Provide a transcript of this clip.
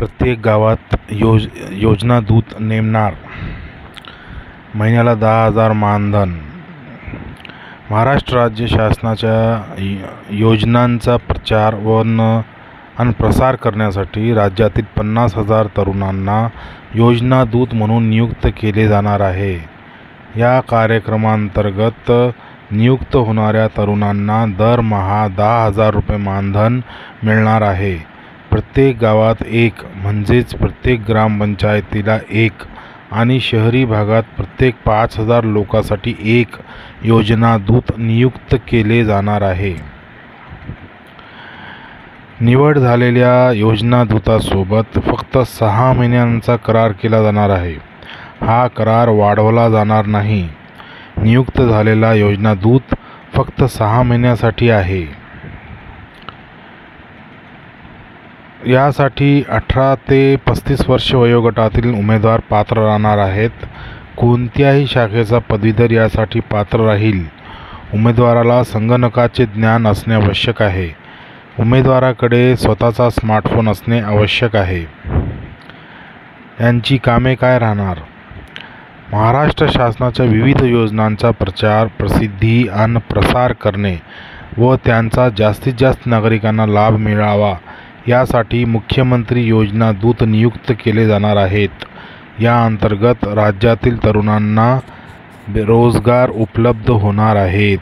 प्रत्येक गावात योजना दूत नेमणार, महिन्याला 10,000 मानधन. महाराष्ट्र राज्य शासनाच्या योजनांचा प्रचार आणि प्रसार करण्यासाठी राज्यातील 50,000 तरुणांना योजना दूत म्हणून नियुक्त केले जाणार आहे. या कार्यक्रमांतर्गत नियुक्त होणाऱ्या तरुणांना दरमहा 10,000 रुपये मानधन मिळणार आहे. प्रत्येक गावात एक म्हणजेच प्रत्येक ग्रामपंचायतीला एक आणि शहरी भागात प्रत्येक 5,000 लोकांसाठी एक योजना दूत नियुक्त केले जाणार आहे. निवड झालेल्या योजना दूतासोबत फक्त 6 महिन्यांचा करार केला जाणार आहे. हा करार वाढवला जाणार नाही. नियुक्त झालेला योजना दूत फक्त 6 महिन्यासाठी आहे. यासाठी 18 ते 35 वर्ष वयोगटातील उमेदवार पात्र राहणार आहेत. कोणत्याही शाखेचा पदवीधर यासाठी पात्र राहील. उमेदवाराला संगणकाचे ज्ञान असणे आवश्यक आहे. उमेदवाराकडे स्वतःचा स्मार्टफोन असणे आवश्यक आहे. यांची कामे काय राहणार? महाराष्ट्र शासनाच्या विविध योजनांचा प्रचार, प्रसिद्धी आणि प्रसार करणे व त्यांचा जास्तीत जास्त नागरिकांना लाभ मिळावा यासाठी मुख्यमंत्री योजना दूत नियुक्त केले जाणार आहेत. या अंतर्गत राज्यातील तरुणांना रोजगार उपलब्ध होणार आहेत.